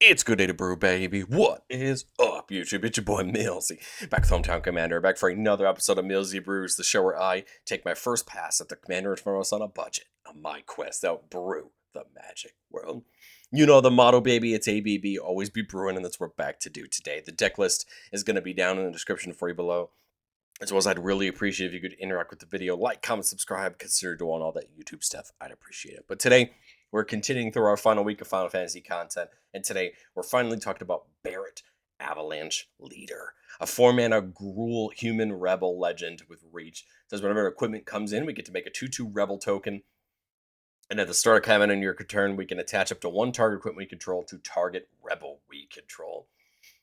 It's good day to brew, baby. What is up, YouTube? It's your boy Millsy, back with Hometown Commander, back for another episode of Millsy Brews, the show where I take my first pass at the Commander Tomorrow's on a budget on my quest out brew the magic world. You know the motto, baby. It's ABB, always be brewing, and that's what we're back to do today. The deck list is going to be down in the description for you below. As well as I'd really appreciate if you could interact with the video, like, comment, subscribe, consider doing all that YouTube stuff. I'd appreciate it. But today, we're continuing through our final week of Final Fantasy content, and today we're finally talking about Barret, Avalanche Leader, a 4-mana Gruul human rebel legend with reach. It says whenever equipment comes in, we get to make a 2/2 rebel token, and at the start of combat on your turn, we can attach up to one target equipment we control to target rebel we control.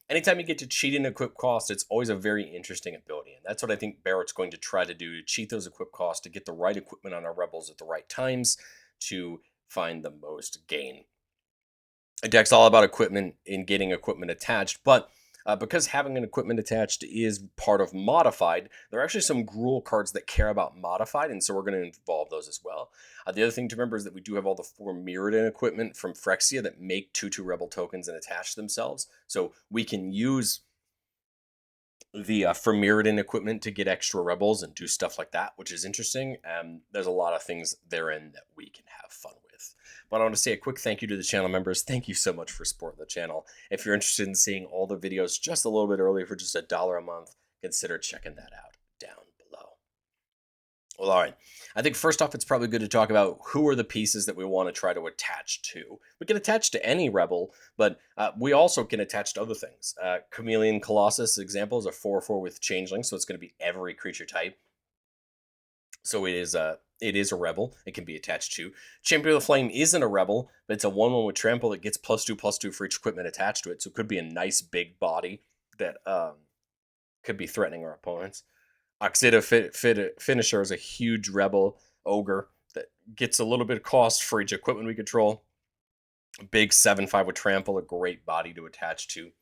Anytime you get to cheat an equip cost, it's always a very interesting ability. And that's what I think Barret's going to try to do, to cheat those equip costs, to get the right equipment on our rebels at the right times to find the most gain. A deck's all about equipment and getting equipment attached, but because having an equipment attached is part of modified, there are actually some Gruul cards that care about modified, and so we're going to involve those as well. The other thing to remember is that we do have all the 4 Mirrodin equipment from Phyrexia that make 2/2 rebel tokens and attach themselves, so we can use the Mirrodin equipment to get extra rebels and do stuff like that, which is interesting. There's a lot of things therein that we can have fun with. But I want to say a quick thank you to the channel members. Thank you so much for supporting the channel. If you're interested in seeing all the videos just a little bit earlier for just $1 a month, consider checking that out down below. Well, all right. I think first off, it's probably good to talk about who are the pieces that we want to try to attach to. We can attach to any rebel, but we also can attach to other things. Chameleon Colossus, example, is a 4/4 with changeling, so it's going to be every creature type. So it is a rebel. It can be attached to. Champion of the Flame isn't a rebel, but it's a 1/1 with trample that gets +2/+2 for each equipment attached to it. So it could be a nice big body that could be threatening our opponents. Oxida Finisher is a huge rebel ogre that gets a little bit of cost for each equipment we control. Big 7/5 with trample, a great body to attach to.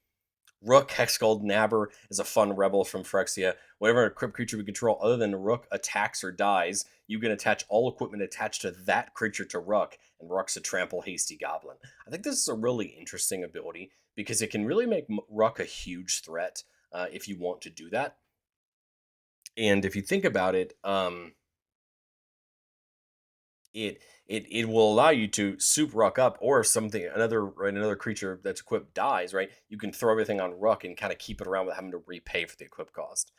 Rook, Hexgold Nabber is a fun rebel from Phyrexia. Whatever equipped creature we control other than Rook attacks or dies, you can attach all equipment attached to that creature to Rook, and Rook's a trample hasty goblin. I think this is a really interesting ability because it can really make Rook a huge threat if you want to do that. And if you think about it, it will allow you to soup Ruck up, or if something another creature that's equipped dies, right? You can throw everything on Ruck and kind of keep it around without having to repay for the equip cost.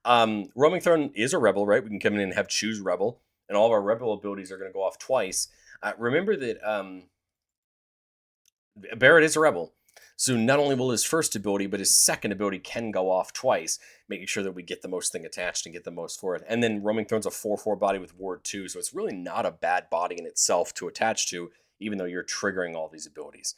Roaming Throne is a rebel, right? We can come in and have choose rebel, and all of our rebel abilities are going to go off twice. Remember that Barret is a rebel. So not only will his first ability, but his second ability can go off twice, making sure that we get the most thing attached and get the most for it. And then Roaming Throne's a 4/4 body with Ward 2, so it's really not a bad body in itself to attach to, even though you're triggering all these abilities.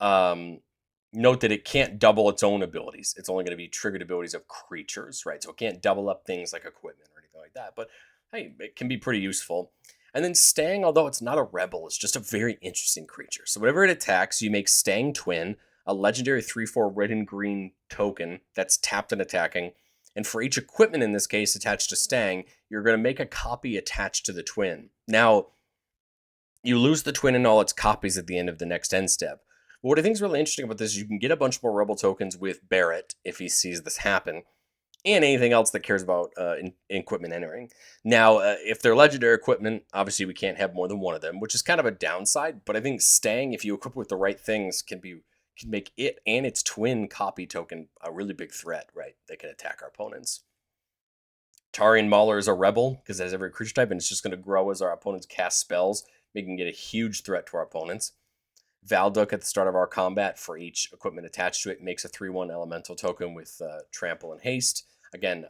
Note that it can't double its own abilities. It's only going to be triggered abilities of creatures, right? So it can't double up things like equipment or anything like that. But hey, it can be pretty useful. And then Stang, although it's not a rebel, it's just a very interesting creature. So whenever it attacks, you make Stang Twin, a legendary 3/4 red and green token that's tapped and attacking. And for each equipment in this case attached to Stang, you're going to make a copy attached to the twin. Now, you lose the twin and all its copies at the end of the next end step. But what I think is really interesting about this is you can get a bunch more rebel tokens with Barret if he sees this happen, and anything else that cares about equipment entering. Now, if they're legendary equipment, obviously we can't have more than one of them, which is kind of a downside. But I think Stang, if you equip with the right things, can make it and its twin copy token a really big threat, right? They can attack our opponents. Tarian Mauler is a rebel because it has every creature type, and it's just going to grow as our opponents cast spells, making it a huge threat to our opponents. Valduk at the start of our combat, for each equipment attached to it, makes a 3/1 elemental token with trample and haste. Again,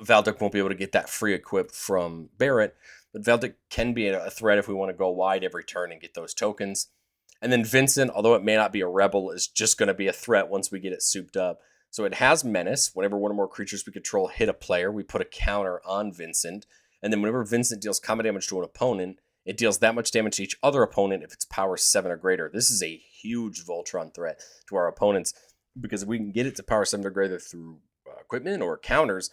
Valduk won't be able to get that free equip from Barret, but Valduk can be a threat if we want to go wide every turn and get those tokens. And then Vincent, although it may not be a rebel, is just going to be a threat once we get it souped up. So it has Menace. Whenever one or more creatures we control hit a player, we put a counter on Vincent. And then whenever Vincent deals combat damage to an opponent, it deals that much damage to each other opponent if it's power 7 or greater. This is a huge Voltron threat to our opponents, because if we can get it to power 7 or greater through equipment or counters,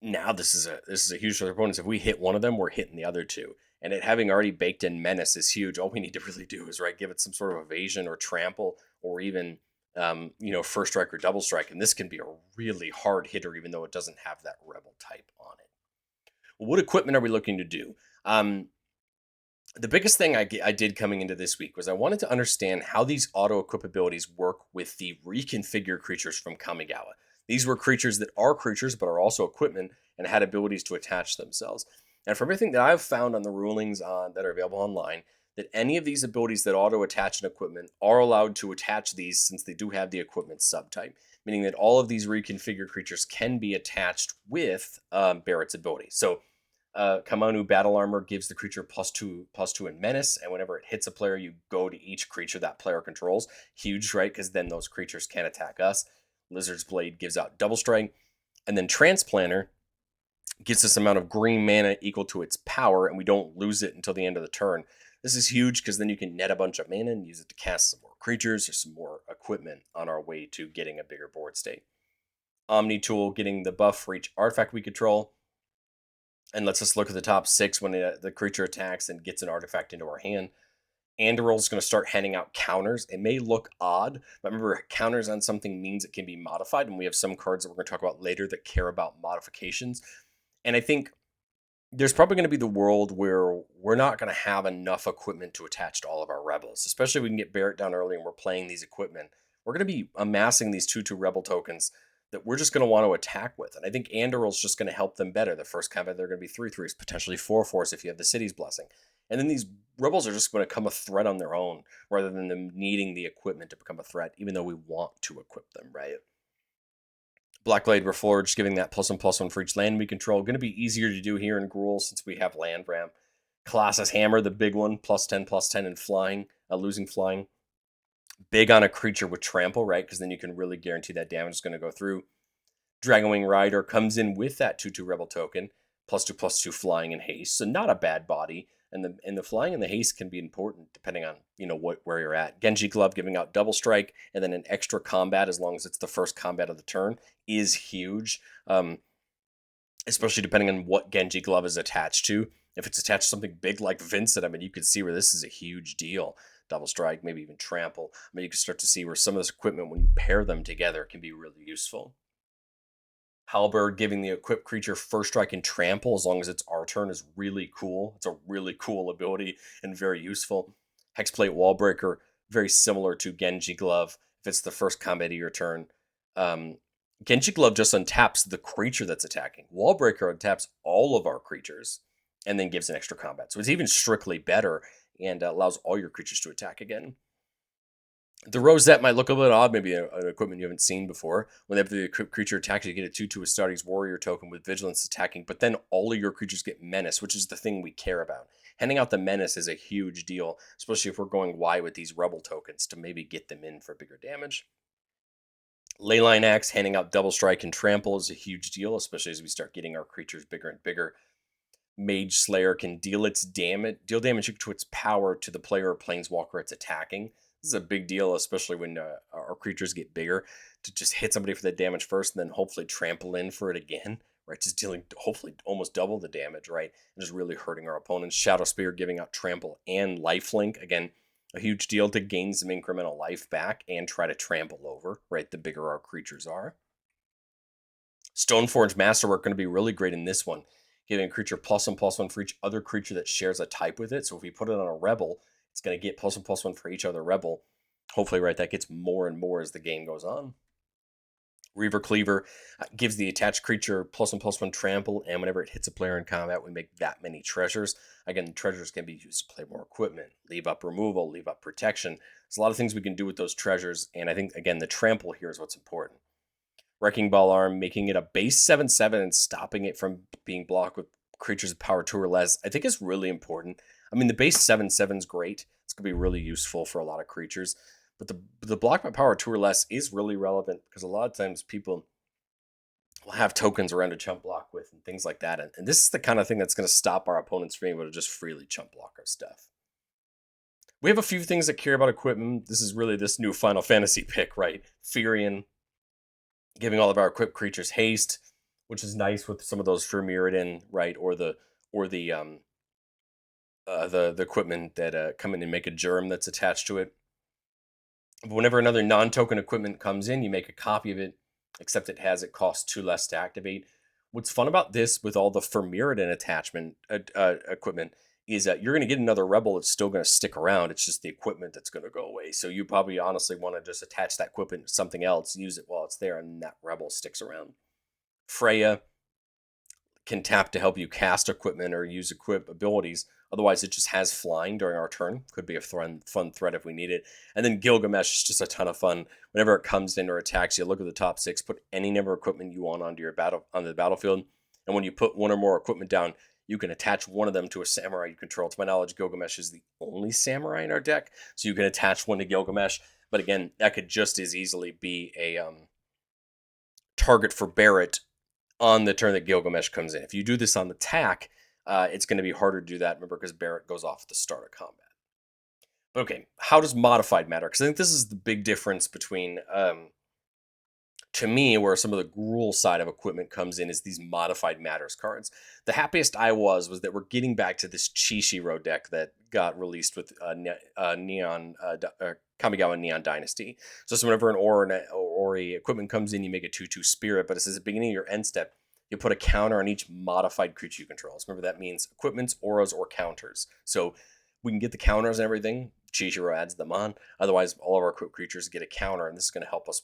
now this is a huge for their opponents. If we hit one of them, we're hitting the other two. And it having already baked in menace is huge. All we need to really do is give it some sort of evasion or trample, or even first strike or double strike. And this can be a really hard hitter, even though it doesn't have that rebel type on it. Well, what equipment are we looking to do? The biggest thing I did coming into this week was I wanted to understand how these auto equip abilities work with the reconfigured creatures from Kamigawa. These were creatures that are creatures but are also equipment and had abilities to attach themselves. And from everything that I've found on the rulings that are available online, that any of these abilities that auto attach an equipment are allowed to attach these, since they do have the equipment subtype, meaning that all of these reconfigured creatures can be attached with Barret's ability. So Kamanu Battle Armor gives the creature +2/+2 in menace, and whenever it hits a player, you go to each creature that player controls. Huge, right? Because then those creatures can attack us. Lizard's Blade gives out double strike, and then Transplanter gives this amount of green mana equal to its power, and we don't lose it until the end of the turn. This is huge because then you can net a bunch of mana and use it to cast some more creatures or some more equipment on our way to getting a bigger board state. Omni Tool getting the buff for each artifact we control, and lets us look at the top 6 when the creature attacks and gets an artifact into our hand. Andorol's going to start handing out counters. It may look odd, but remember, counters on something means it can be modified, and we have some cards that we're going to talk about later that care about modifications. And I think there's probably going to be the world where we're not going to have enough equipment to attach to all of our rebels, especially if we can get Barret down early and we're playing these equipment. We're going to be amassing these 2/2 rebel tokens that we're just going to want to attack with. And I think Andorol's just going to help them better. The first combat, they're going to be 3/3s, potentially 4/4s if you have the city's blessing. And then these rebels are just going to become a threat on their own, rather than them needing the equipment to become a threat, even though we want to equip them, right? Blackblade Reforged, giving that +1/+1 for each land we control. Going to be easier to do here in Gruul since we have land ramp. Colossus Hammer, the big one, +10/+10 in flying, losing flying. Big on a creature with trample, right? Because then you can really guarantee that damage is going to go through. Dragonwing Rider comes in with that 2/2 rebel token, +2/+2 flying and haste. So not a bad body. And the flying and the haste can be important depending on where you're at. Genji Glove giving out double strike and then an extra combat as long as it's the first combat of the turn is huge. Especially depending on what Genji Glove is attached to. If it's attached to something big like Vincent, I mean, you could see where this is a huge deal. Double strike, maybe even trample. I mean, you can start to see where some of this equipment, when you pair them together, can be really useful. Halberd giving the equipped creature first strike and trample as long as it's our turn is really cool. It's a really cool ability and very useful. Hexplate Wallbreaker, very similar to Genji Glove if it's the first combat of your turn. Genji Glove just untaps the creature that's attacking. Wallbreaker untaps all of our creatures and then gives an extra combat. So it's even strictly better and allows all your creatures to attack again. The Rosette might look a little bit odd, maybe an equipment you haven't seen before. Whenever the equipped creature attacks, you get a 2/2 Astartes Warrior token with Vigilance attacking, but then all of your creatures get Menace, which is the thing we care about. Handing out the Menace is a huge deal, especially if we're going wide with these Rebel tokens to maybe get them in for bigger damage. Leyline Axe handing out Double Strike and Trample is a huge deal, especially as we start getting our creatures bigger and bigger. Mage Slayer can deal damage equal to its power to the player or planeswalker it's attacking. This is a big deal, especially when our creatures get bigger, to just hit somebody for the damage first and then hopefully trample in for it again, right? Just dealing hopefully almost double the damage, right? And just really hurting our opponents. Shadow Spear giving out trample and lifelink. Again, a huge deal to gain some incremental life back and try to trample over, right? The bigger our creatures are. Stoneforge Masterwork going to be really great in this one, giving a creature +1/+1 for each other creature that shares a type with it. So if we put it on a rebel, it's going to get +1/+1 for each other rebel. Hopefully, right, that gets more and more as the game goes on. Reaver Cleaver gives the attached creature +1/+1 trample, and whenever it hits a player in combat, we make that many treasures. Again, treasures can be used to play more equipment, leave up removal, leave up protection. There's a lot of things we can do with those treasures, and I think, again, the trample here is what's important. Wrecking Ball Arm, making it a base 7/7 and stopping it from being blocked with creatures of power 2 or less, I think is really important. I mean, the base 7/7 is great. It's going to be really useful for a lot of creatures. But the block by power 2 or less is really relevant because a lot of times people will have tokens around to chump block with and things like that. And this is the kind of thing that's going to stop our opponents from being able to just freely chump block our stuff. We have a few things that care about equipment. This is really this new Final Fantasy pick, right? Firion, giving all of our equipped creatures haste, which is nice with some of those for Mirrodin, right? Or the the equipment that come in and make a germ that's attached to it. But whenever another non-token equipment comes in, you make a copy of it, except it costs 2 less to activate. What's fun about this with all the Firmiridan attachment equipment is that you're going to get another rebel that's still going to stick around. It's just the equipment that's going to go away. So you probably honestly want to just attach that equipment to something else, use it while it's there, and that rebel sticks around. Freya can tap to help you cast equipment or use equip abilities. Otherwise, it just has flying during our turn. Could be a fun threat if we need it. And then Gilgamesh is just a ton of fun. Whenever it comes in or attacks you, look at the top 6, put any number of equipment you want onto the battlefield. And when you put one or more equipment down, you can attach one of them to a samurai you control. To my knowledge, Gilgamesh is the only samurai in our deck, so you can attach one to Gilgamesh. But again, that could just as easily be a target for Barret on the turn that Gilgamesh comes in. If you do this on the attack, it's going to be harder to do that, remember, because Barret goes off at the start of combat. But okay, how does modified matter? Because I think this is the big difference between, to me, where some of the Gruul side of equipment comes in is these modified matters cards. The happiest I was that we're getting back to this Chishiro deck that got released with Kamigawa Neon Dynasty. So whenever an Ori equipment comes in, you make a 2/2 spirit, but it says at the beginning of your end step, you put a counter on each modified creature you control. So remember, that means equipments, auras, or counters. So we can get the counters and everything. Chishiro adds them on. Otherwise, all of our equipped creatures get a counter, and this is going to help us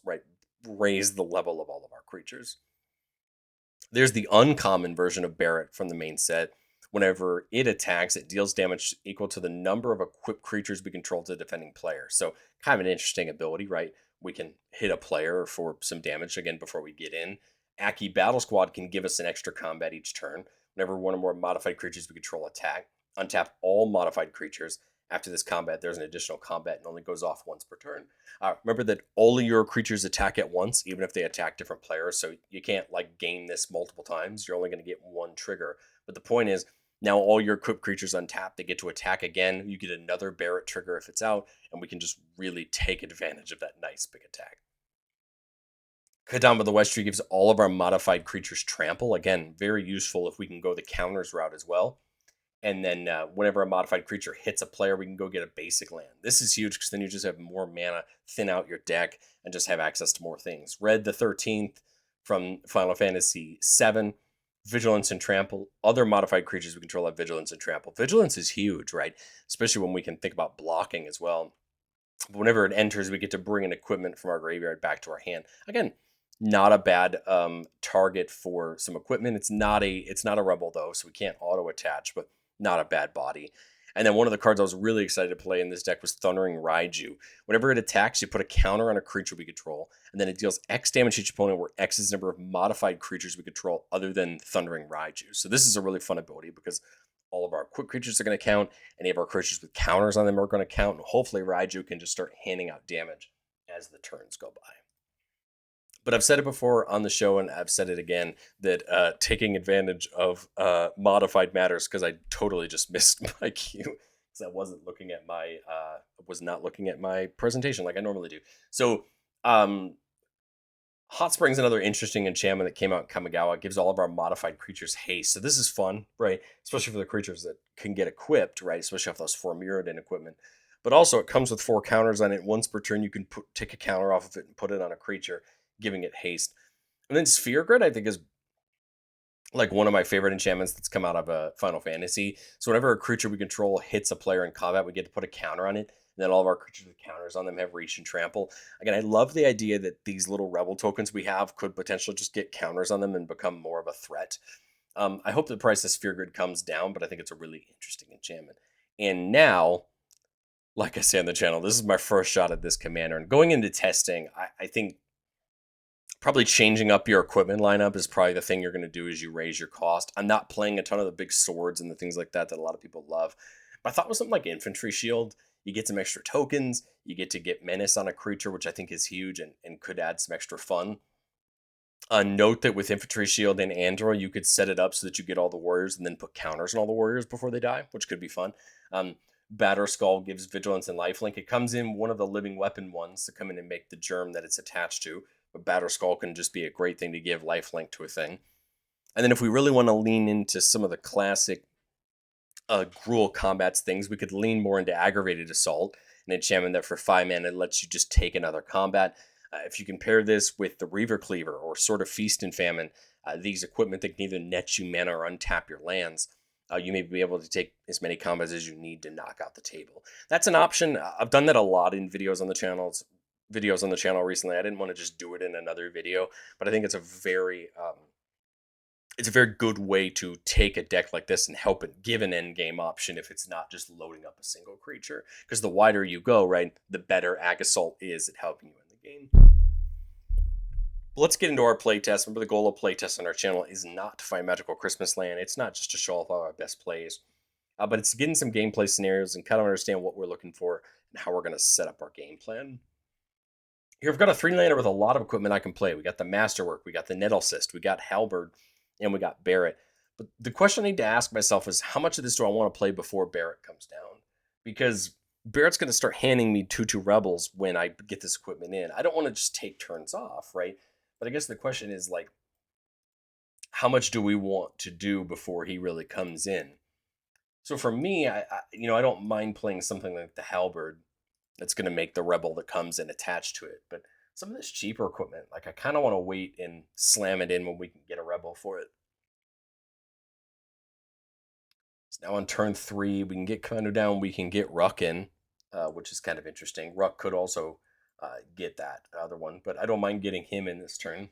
raise the level of all of our creatures. There's the uncommon version of Barret from the main set. Whenever it attacks, it deals damage equal to the number of equipped creatures we control to the defending player. So kind of an interesting ability, right? We can hit a player for some damage again before we get in. Aki Battle Squad can give us an extra combat each turn. Whenever one or more modified creatures we control attack, untap all modified creatures. After this combat, there's an additional combat and only goes off once per turn. Remember that all of your creatures attack at once, even if they attack different players. So you can't gain this multiple times. You're only going to get one trigger. But the point is, now all your equipped creatures untap. They get to attack again. You get another Barret trigger if it's out, and we can just really take advantage of that nice big attack. Kadamba the West Tree gives all of our modified creatures trample. Again, very useful if we can go the counters route as well. And then whenever a modified creature hits a player, we can go get a basic land. This is huge because then you just have more mana, thin out your deck, and just have access to more things. Red the 13th from Final Fantasy VII, Vigilance and Trample. Other modified creatures we control have Vigilance and Trample. Vigilance is huge, right? Especially when we can think about blocking as well. But whenever it enters, we get to bring an equipment from our graveyard back to our hand. Again, not a bad target for some equipment. It's not a rebel though, so we can't auto attach, but not a bad body. And then one of the cards I was really excited to play in this deck was Thundering Raiju. Whenever it attacks, you put a counter on a creature we control, and then it deals X damage to each opponent, where X is the number of modified creatures we control other than Thundering Raiju. So this is a really fun ability because all of our quick creatures are going to count. Any of our creatures with counters on them are going to count, and hopefully Raiju can just start handing out damage as the turns go by. But I've said it before on the show, and I've said it again, that taking advantage of modified matters, because I totally just missed my cue because I was not looking at my presentation like I normally do. So Hot Spring's another interesting enchantment that came out in Kamigawa. It gives all of our modified creatures haste. So this is fun, right? Especially for the creatures that can get equipped, right? Especially off those 4 Mirrodin equipment. But also it comes with 4 counters on it. Once per turn, you can take a counter off of it and put it on a creature, giving it haste. And then Sphere Grid, I think, is one of my favorite enchantments that's come out of Final Fantasy. So whenever a creature we control hits a player in combat, we get to put a counter on it. And then all of our creatures with counters on them have reach and trample. Again, I love the idea that these little rebel tokens we have could potentially just get counters on them and become more of a threat. I hope the price of Sphere Grid comes down, but I think it's a really interesting enchantment. And now, like I say on the channel, this is my first shot at this commander. And going into testing, I think probably changing up your equipment lineup is probably the thing you're going to do as you raise your cost. I'm not playing a ton of the big swords and the things like that a lot of people love. But I thought with something like Infantry Shield, you get some extra tokens, you get to get Menace on a creature, which I think is huge and could add some extra fun. Note that with Infantry Shield and Andor, you could set it up so that you get all the warriors and then put counters on all the warriors before they die, which could be fun. Batter Skull gives Vigilance and Lifelink. It comes in one of the living weapon ones to come in and make the germ that it's attached to. But Batter Skull can just be a great thing to give lifelink to a thing. And then if we really want to lean into some of the classic Gruul combats things, we could lean more into Aggravated Assault, an enchantment that for 5 mana lets you just take another combat. If you compare this with the Reaver Cleaver or Sword of Feast and Famine, these equipment that can either net you mana or untap your lands, you may be able to take as many combats as you need to knock out the table. That's an option. I've done that a lot in videos on the channel recently. I didn't want to just do it in another video, but I think it's a very good way to take a deck like this and help it give an end game option if it's not just loading up a single creature. Because the wider you go, right, the better Ag Assault is at helping you in the game. Let's get into our playtest. Remember, the goal of playtest on our channel is not to find Magical Christmas Land. It's not just to show off our best plays, but it's getting some gameplay scenarios and kind of understand what we're looking for and how we're going to set up our game plan. Here, I've got a 3-laner with a lot of equipment I can play. We got the Masterwork, we got the Nettlcyst, we got Halberd, and we got Barret. But the question I need to ask myself is, how much of this do I want to play before Barret comes down? Because Barret's going to start handing me 2/2 Rebels when I get this equipment in. I don't want to just take turns off, right? But I guess the question is, like, how much do we want to do before he really comes in? So for me, I don't mind playing something like the Halberd that's going to make the Rebel that comes in attached to it. But some of this cheaper equipment, like, I kind of want to wait and slam it in when we can get a Rebel for it. So now on turn 3, we can get kind of down. We can get Ruck in, which is kind of interesting. Ruck could also get that other one, but I don't mind getting him in this turn.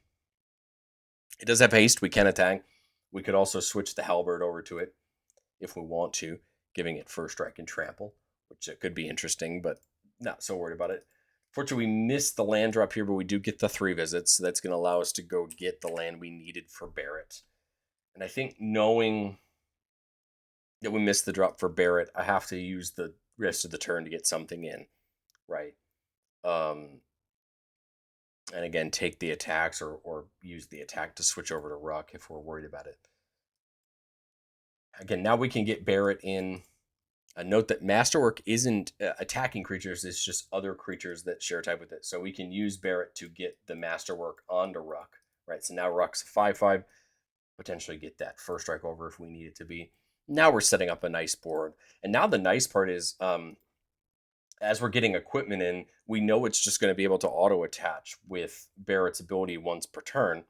It does have haste. We can attack. We could also switch the Halberd over to it if we want to, giving it first strike and trample, which could be interesting, but not so worried about it. Fortunately, we missed the land drop here, but we do get the 3 visits, so that's going to allow us to go get the land we needed for Barret. And I think knowing that we missed the drop for Barret, I have to use the rest of the turn to get something in, right? And again, take the attacks or use the attack to switch over to Ruck if we're worried about it. Again, now we can get Barret in. Note that Masterwork isn't attacking creatures, it's just other creatures that share type with it. So we can use Barret to get the Masterwork onto Ruck, right? So now Ruck's a 5/5, potentially get that first strike over if we need it to be. Now we're setting up a nice board. And now the nice part is, as we're getting equipment in, we know it's just going to be able to auto-attach with Barret's ability once per turn.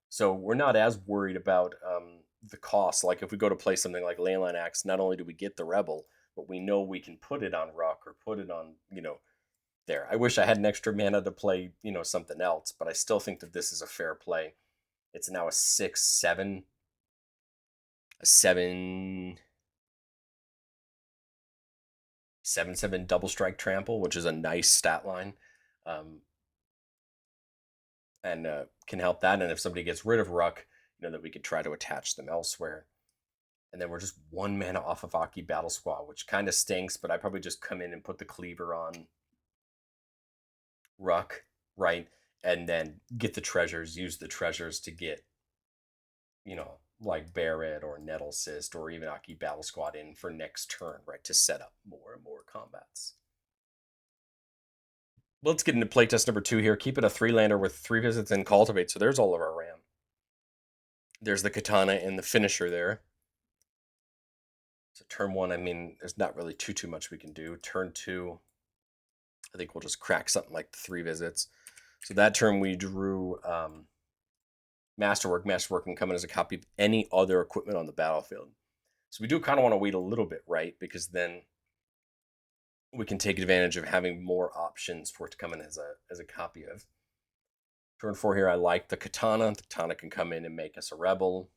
So we're not as worried about the cost. Like if we go to play something like Leyline Axe, not only do we get the Rebel, but we know we can put it on Ruck or put it on, there. I wish I had an extra mana to play, something else, but I still think that this is a fair play. It's now a 6/7, a 7/7 double strike trample, which is a nice stat line, and can help that. And if somebody gets rid of Ruck, that we could try to attach them elsewhere. And then we're just 1 mana off of Aki Battle Squad, which kind of stinks, but I probably just come in and put the Cleaver on Ruck, right? And then get the treasures, use the treasures to get, like Barret or Nettlcyst or even Aki Battle Squad in for next turn, right? To set up more and more combats. Let's get into playtest number 2 here. Keep it a 3-lander with 3 visits and cultivate. So there's all of our ram. There's the Katana and the finisher there. So turn 1, I mean, there's not really too much we can do. Turn 2, I think we'll just crack something like the 3 visits. So that turn we drew Masterwork. Masterwork can come in as a copy of any other equipment on the battlefield. So we do kind of want to wait a little bit, right? Because then we can take advantage of having more options for it to come in as a copy of. Turn 4 here, I like the Katana. The Katana can come in and make us a Rebel.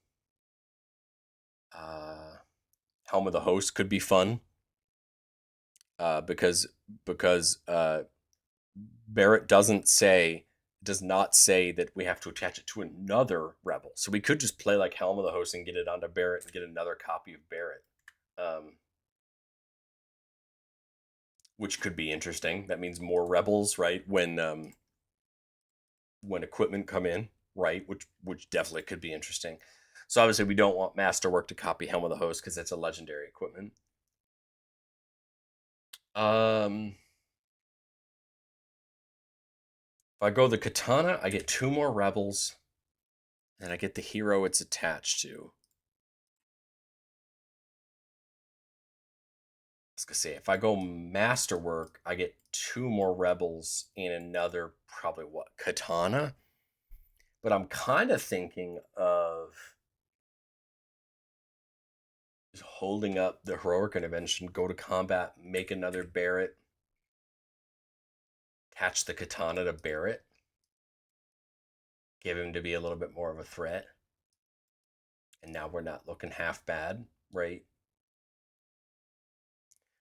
Helm of the Host could be fun. Because Barret does not say that we have to attach it to another Rebel. So we could just play like Helm of the Host and get it onto Barret and get another copy of Barret. Which could be interesting. That means more Rebels, right? When equipment come in, right? Which definitely could be interesting. So obviously we don't want Masterwork to copy Helm of the Host because that's a legendary equipment. If I go the Katana, I get 2 more Rebels, and I get the hero it's attached to. was gonna say, if I go Masterwork, I get 2 more Rebels and another probably Katana. But I'm kind of thinking of just holding up the Heroic Intervention, go to combat, make another Barret, attach the Katana to Barret, give him to be a little bit more of a threat. And now we're not looking half bad, right?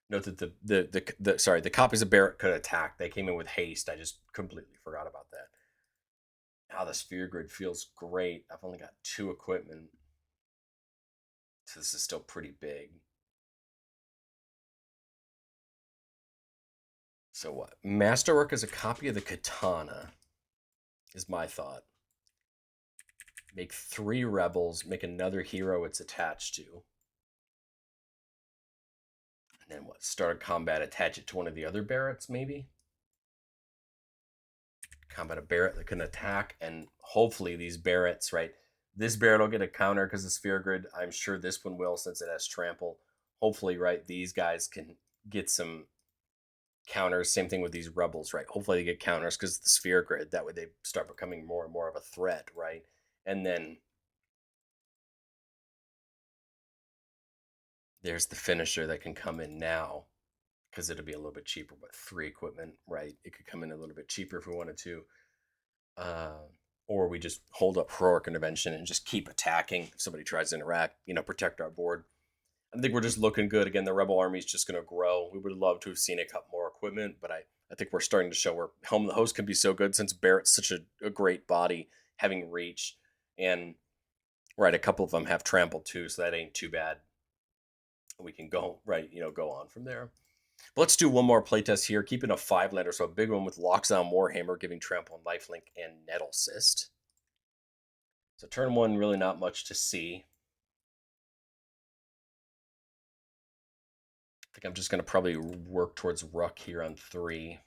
Note that the copies of Barret could attack. They came in with haste. I just completely forgot about that. Now the sphere grid feels great. I've only got 2 equipment, so this is still pretty big. So what? Masterwork is a copy of the Katana, is my thought. Make 3 Rebels, make another hero it's attached to. And then what? Start a combat, attach it to one of the other Barrets, maybe? Combat a Barret that can attack, and hopefully these Barrets, right? This Barret will get a counter because of Sphere Grid. I'm sure this one will since it has Trample. Hopefully, right, these guys can get some counters. Same thing with these Rebels, right? Hopefully they get counters because of the Sphere Grid. That way they start becoming more and more of a threat, right? And then there's the finisher that can come in now because it'll be a little bit cheaper, but 3 equipment, right? It could come in a little bit cheaper if we wanted to. Or we just hold up Heroic Intervention and just keep attacking. If somebody tries to interact, protect our board. I think we're just looking good. Again, the Rebel army is just going to grow. We would love to have seen it cut more equipment, but I think we're starting to show where Helm of the Host can be so good since Barret's such a great body, having reach. And, right, a couple of them have Trample too, so that ain't too bad. We can go, right, go on from there. But let's do one more playtest here. Keeping a 5-lander, so a big one with Lockdown Warhammer, giving Trample and Lifelink and Nettle Cyst. So turn 1, really not much to see. I think I'm just going to probably work towards Ruck here on 3.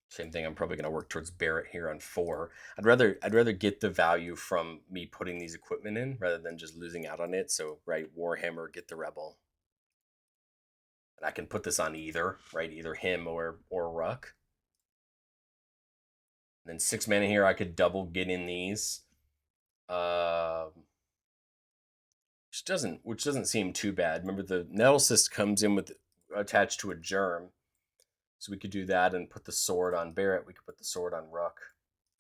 Same thing, I'm probably going to work towards Barret here on 4. I'd rather get the value from me putting these equipment in rather than just losing out on it. So, right, Warhammer, get the Rebel. And I can put this on either, right? Either him or Ruck. And then 6 mana here, I could double get in these. Which doesn't seem too bad. Remember, the Nettle Cyst comes in with attached to a germ. So we could do that and put the sword on Barret. We could put the sword on Ruck.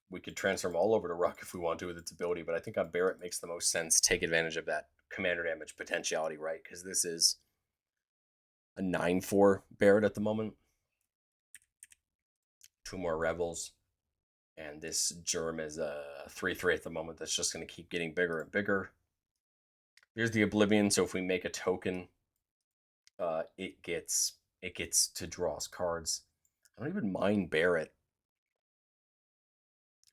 We could transform all over to Ruck if we want to with its ability, but I think on Barret makes the most sense. Take advantage of that commander damage potentiality, right? Because this is a 9/4 Barret at the moment. 2 more Rebels. And this germ is a 3/3 at the moment that's just going to keep getting bigger and bigger. Here's the Oblivion, so if we make a token, it gets to draw us cards. I don't even mind Barret.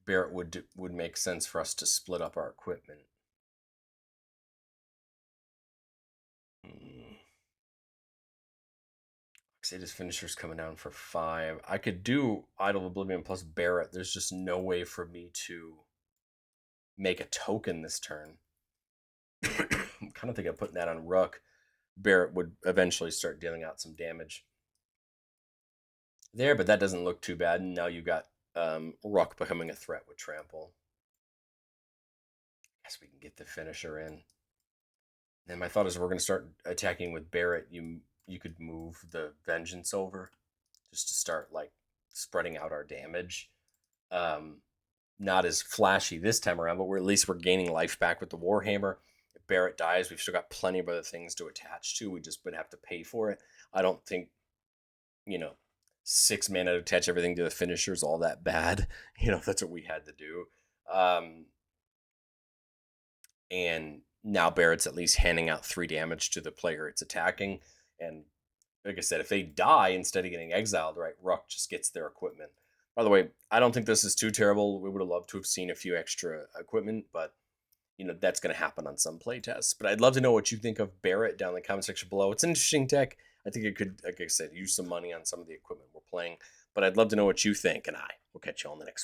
Barret would make sense for us to split up our equipment. Xata's Finisher's coming down for 5. I could do Idol of Oblivion plus Barret. There's just no way for me to make a token this turn. I'm kind of thinking of putting that on Ruck. Barret would eventually start dealing out some damage there, but that doesn't look too bad. And now you got Ruck becoming a threat with Trample. Guess we can get the finisher in. And my thought is we're going to start attacking with Barret. You could move the Vengeance over just to start like spreading out our damage. Not as flashy this time around, but at least we're gaining life back with the Warhammer. If Barret dies, we've still got plenty of other things to attach to. We just would have to pay for it. I don't think, 6 mana to attach everything to the finisher is all that bad. That's what we had to do. And now Barret's at least handing out 3 damage to the player it's attacking. And like I said, if they die instead of getting exiled, right, Ruck just gets their equipment. By the way, I don't think this is too terrible. We would have loved to have seen a few extra equipment, but that's going to happen on some playtests. But I'd love to know what you think of Barret down in the comment section below. It's an interesting deck. I think it could, like I said, use some money on some of the equipment we're playing. But I'd love to know what you think, and I will catch you on the next one.